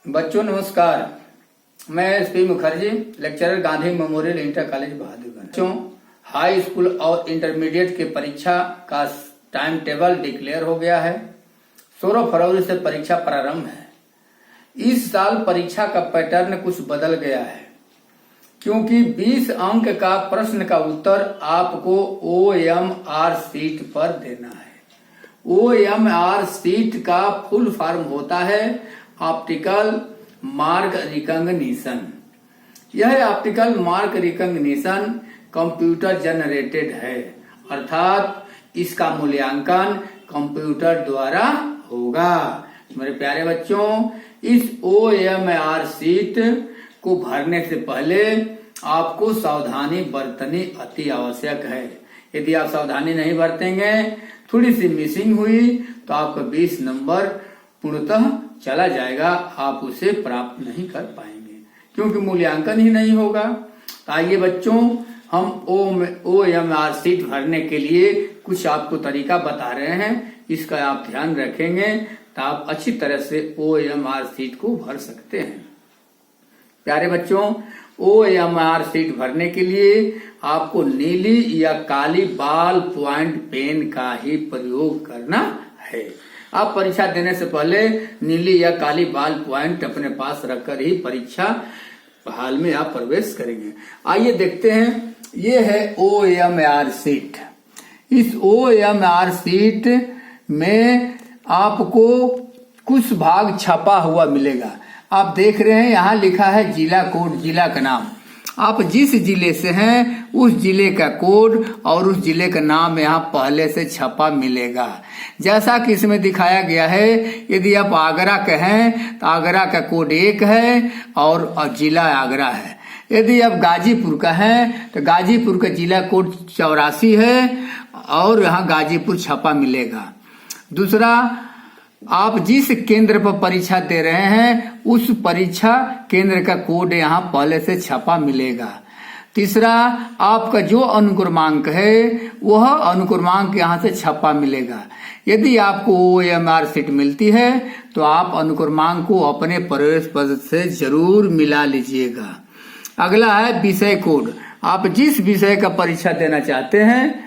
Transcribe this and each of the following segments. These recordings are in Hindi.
बच्चों नमस्कार। मैं SP Mukherjee, lecturer, Gandhi memorial inter college Bahadurganj. बच्चों, हाई स्कूल और इंटरमीडिएट के परीक्षा का टाइम टेबल डिक्लेयर हो गया है। 16 फरवरी से परीक्षा प्रारंभ है। इस साल परीक्षा का पैटर्न कुछ बदल गया है, क्योंकि 20 अंक का प्रश्न का उत्तर आपको OMR शीट पर देना है। OMR शीट का फुल फॉर्म होता है ऑप्टिकल मार्क रिकॉग्निशन। यह optical mark recognition computer generated है, अर्थात इसका मूल्यांकन कंप्यूटर द्वारा होगा। मेरे प्यारे बच्चों, इस OMR शीट को भरने से पहले आपको सावधानी बरतनी अति आवश्यक है। यदि आप सावधानी नहीं बरतेंगे, थोड़ी सी मिसिंग हुई तो आपका 20 नंबर पूर्णतः चला जाएगा, आप उसे प्राप्त नहीं कर पाएंगे, क्योंकि मूल्यांकन ही नहीं होगा। आइए बच्चों, हम OMR शीट भरने के लिए कुछ आपको तरीका बता रहे हैं। इसका आप ध्यान रखेंगे तो आप अच्छी तरह से OMR शीट को भर सकते हैं। प्यारे बच्चों, OMR शीट भरने के लिए आपको नीली या काली बॉल पॉइंट पेन का ही प्रयोग करना है। आप परीक्षा देने से पहले नीली या काली बॉल पॉइंट अपने पास रखकर ही परीक्षा हाल में आप प्रवेश करेंगे। आइए देखते हैं, ये है OMR शीट। इस OMR शीट में आपको कुछ भाग छपा हुआ मिलेगा। आप देख रहे हैं, यहाँ लिखा है जिला कोड, जिला का नाम। आप जिस जिले से हैं उस जिले का कोड और उस जिले का नाम यहाँ पहले से छपा मिलेगा। जैसा कि इसमें दिखाया गया है, यदि आप आगरा के हैं तो आगरा का कोड 1 है और जिला आगरा है। यदि आप गाजीपुर का हैं तो गाजीपुर का जिला कोड 84 है और यहाँ गाजीपुर छपा मिलेगा। दूसरा, आप जिस केंद्र पर परीक्षा दे रहे हैं उस परीक्षा केंद्र का कोड यहाँ पहले से छपा मिलेगा। तीसरा, आपका जो अनुक्रमांक है वह अनुक्रमांक यहाँ से छपा मिलेगा। यदि आपको OMR शीट मिलती है तो आप अनुक्रमांक को अपने प्रवेश पत्र से जरूर मिला लीजिएगा। अगला है विषय कोड। आप जिस विषय का परीक्षा देना चाहते हैं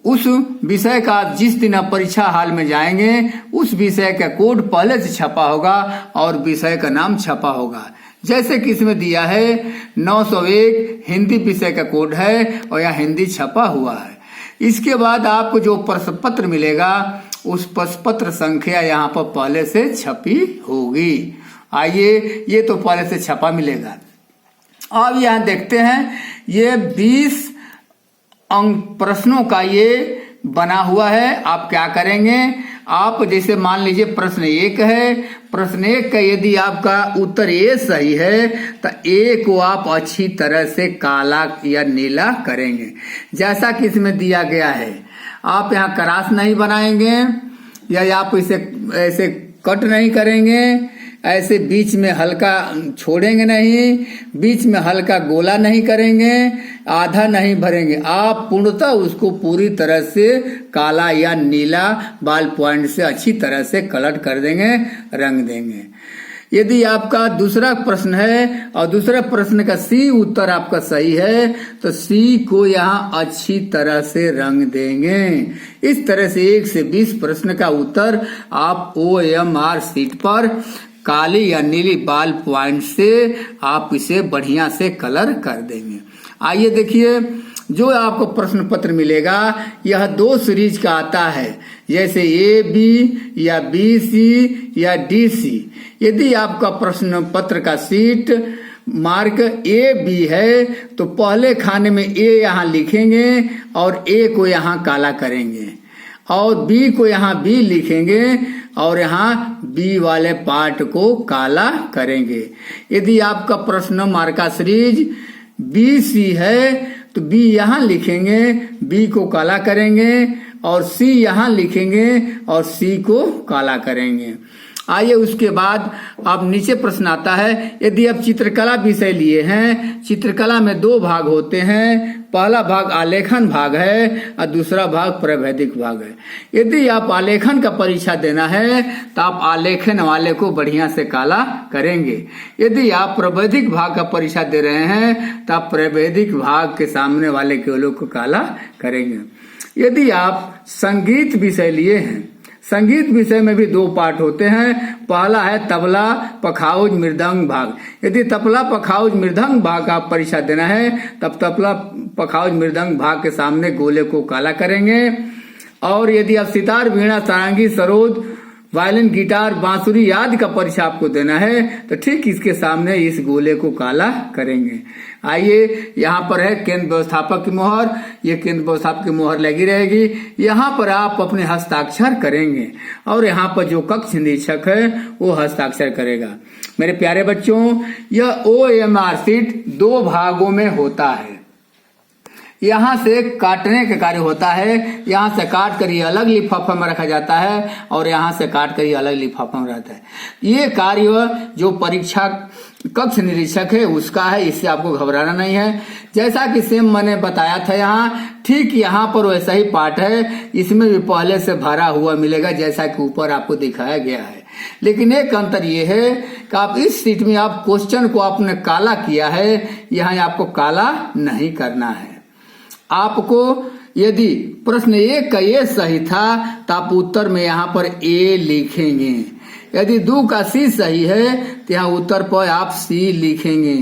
उस विषय का जिस दिन आप परीक्षा हाल में जाएंगे उस विषय का कोड पहले से छपा होगा और विषय का नाम छपा होगा। जैसे कि इसमें दिया है 901 हिंदी विषय का कोड है और यहाँ हिंदी छपा हुआ है। इसके बाद आपको जो प्रश्न पत्र मिलेगा उस प्रश्न पत्र संख्या यहाँ पर पहले से छपी होगी। आइए, ये तो पहले से छपा मिलेगा। अब यहाँ देखते हैं, ये 20 अंक प्रश्नों का ये बना हुआ है। आप क्या करेंगे, आप जैसे मान लीजिए प्रश्न 1 है, प्रश्न 1 का यदि आपका उत्तर A सही है तो A को आप अच्छी तरह से काला या नीला करेंगे, जैसा कि इसमें दिया गया है। आप यहाँ क्रॉस नहीं बनाएंगे या आप इसे ऐसे कट नहीं करेंगे, ऐसे बीच में हल्का छोड़ेंगे नहीं, बीच में हल्का गोला नहीं करेंगे, आधा नहीं भरेंगे। आप पूर्णतः उसको पूरी तरह से काला या नीला बॉल पॉइंट से अच्छी तरह से कलर कर देंगे, रंग देंगे। यदि आपका दूसरा प्रश्न है और दूसरा प्रश्न का C उत्तर आपका सही है तो C को यहाँ अच्छी तरह से रंग देंगे। इस तरह से 1 से 20 प्रश्न का उत्तर आप OMR शीट पर काली या नीली बॉल पॉइंट से आप इसे बढ़िया से कलर कर देंगे। आइए देखिए, जो आपको प्रश्न पत्र मिलेगा यह 2 सीरीज का आता है, जैसे AB या BC या DC। यदि आपका प्रश्न पत्र का शीट मार्क AB है तो पहले खाने में A यहाँ लिखेंगे और A को यहाँ काला करेंगे और B को यहाँ B लिखेंगे और यहाँ B वाले पार्ट को काला करेंगे। यदि आपका प्रश्न मार्का सीरीज BC है तो B यहाँ लिखेंगे, B को काला करेंगे और C यहाँ लिखेंगे और C को काला करेंगे। आइए उसके बाद आप नीचे प्रश्न आता है, यदि आप चित्रकला विषय लिए हैं, चित्रकला में 2 भाग होते हैं, पहला भाग आलेखन भाग है और दूसरा भाग प्रावैधिक भाग है। यदि आप आलेखन का परीक्षा देना है तो आप आलेखन वाले को बढ़िया से काला करेंगे। यदि आप प्रावैधिक भाग का परीक्षा दे रहे हैं तो आप प्रावैधिक भाग के सामने वाले केवलों को काला करेंगे। यदि आप संगीत विषय लिए हैं, संगीत विषय में भी 2 पार्ट होते हैं, पहला है तबला पखाउज मृदंग भाग। यदि तबला पखाउज मृदंग भाग का परीक्षा देना है तब तबला पखाउज मृदंग भाग के सामने गोले को काला करेंगे। और यदि आप सितार वीणा सारंगी सरोद वायलिन गिटार बांसुरी आदि का परीक्षा आपको देना है तो ठीक इसके सामने इस गोले को काला करेंगे। आइए यहाँ पर है केंद्र व्यवस्थापक की मोहर, ये केंद्र व्यवस्थापक की मोहर लगी रहेगी। यहाँ पर आप अपने हस्ताक्षर करेंगे और यहाँ पर जो कक्ष निरीक्षक है वो हस्ताक्षर करेगा। मेरे प्यारे बच्चों, यह OMR शीट 2 भागों में होता है। यहाँ से काटने का कार्य होता है, यहाँ से काट कर ये अलग लिफाफा में रखा जाता है और यहाँ से काट कर ये अलग लिफाफा में रहता है। ये कार्य जो परीक्षा कक्ष निरीक्षक है उसका है, इससे आपको घबराना नहीं है। जैसा कि सेम मैंने बताया था यहाँ, ठीक यहाँ पर वैसा ही पार्ट है, इसमें भी पहले से भरा हुआ मिलेगा जैसा कि ऊपर आपको दिखाया गया है। लेकिन एक अंतर ये है कि आप इस शीट में आप क्वेश्चन को आपने काला किया है, यहाँ आपको काला नहीं करना है। आपको यदि प्रश्न 1 का ये सही था तो आप उत्तर में यहाँ पर A लिखेंगे। यदि 2 का C सही है तो यहाँ उत्तर पर आप C लिखेंगे।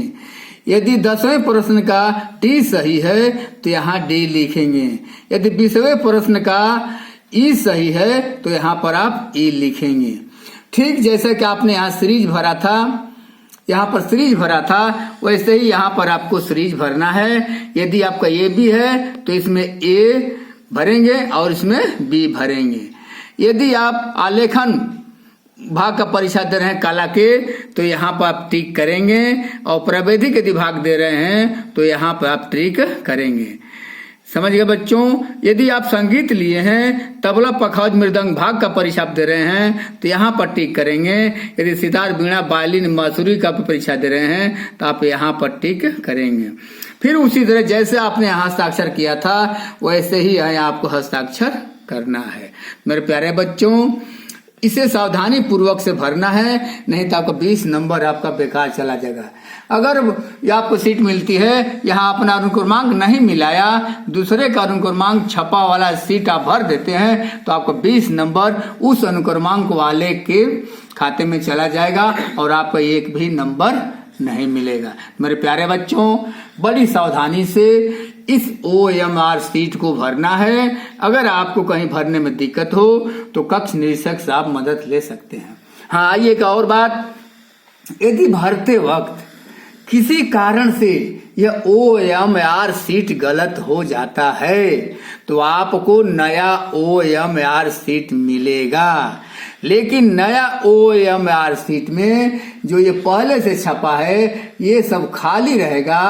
यदि 10वें प्रश्न का T सही है तो यहाँ D लिखेंगे। यदि 20वें प्रश्न का E सही है तो यहाँ पर आप E लिखेंगे। ठीक जैसे कि आपने यहाँ सीरीज भरा था, यहाँ पर सीरीज भरा था, वैसे ही यहाँ पर आपको सीरीज भरना है। यदि आपका ए बी है तो इसमें ए भरेंगे और इसमें बी भरेंगे। यदि आप आलेखन भाग का परीक्षा दे रहे हैं काला के तो यहाँ पर आप टिक करेंगे और प्रावैधिक यदि भाग दे रहे हैं तो यहाँ पर आप टिक करेंगे। समझ गए बच्चों। यदि आप संगीत लिए हैं, तबला पखाउज मृदंग भाग का परीक्षा दे रहे हैं तो यहाँ पर टिक करेंगे। यदि सितार वीणा वायलिन बांसुरी का परीक्षा दे रहे हैं तो आप यहाँ पर टिक करेंगे। फिर उसी तरह जैसे आपने यहाँ हस्ताक्षर किया था वैसे ही यहाँ आपको हस्ताक्षर करना है। मेरे प्यारे बच्चों, इसे सावधानी पूर्वक से भरना है, नहीं तो आपका 20 नंबर आपका बेकार चला जाएगा। अगर आपको सीट मिलती है, यहाँ अपना अनुक्रमांक नहीं मिलाया, दूसरे का अनुक्रमांक छपा वाला सीट आप भर देते हैं तो आपको 20 नंबर उस अनुक्रमांक वाले के खाते में चला जाएगा और आपका 1 भी नंबर नहीं मिलेगा। मेरे प्यारे बच्चों, बड़ी सावधानी से इस OMR शीट को भरना है। अगर आपको कहीं भरने में दिक्कत हो तो कक्ष निरीक्षक से आप मदद ले सकते हैं। हाँ, आइए एक और बात, यदि भरते वक्त किसी कारण से यह OMR शीट गलत हो जाता है तो आपको नया OMR शीट मिलेगा। लेकिन नया OMR शीट में जो ये पहले से छपा है ये सब खाली रहेगा,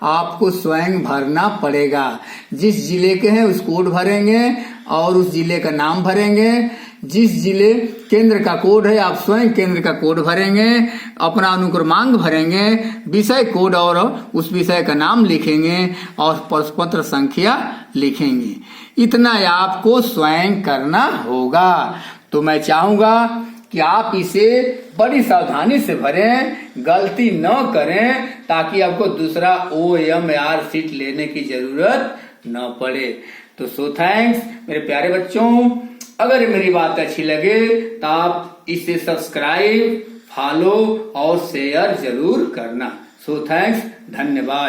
आपको स्वयं भरना पड़ेगा। जिस जिले के हैं उस कोड भरेंगे और उस जिले का नाम भरेंगे। जिस जिले केंद्र का कोड है आप स्वयं केंद्र का कोड भरेंगे, अपना अनुक्रमांक भरेंगे, विषय कोड और उस विषय का नाम लिखेंगे और प्रश्न पत्र संख्या लिखेंगे। इतना आपको स्वयं करना होगा। तो मैं चाहूंगा कि आप इसे बड़ी सावधानी से भरें, गलती न करें, ताकि आपको दूसरा OMR शीट लेने की जरूरत न पड़े। तो थैंक्स मेरे प्यारे बच्चों। अगर मेरी बात अच्छी लगे तो आप इसे सब्सक्राइब, फॉलो और शेयर जरूर करना। थैंक्स, धन्यवाद।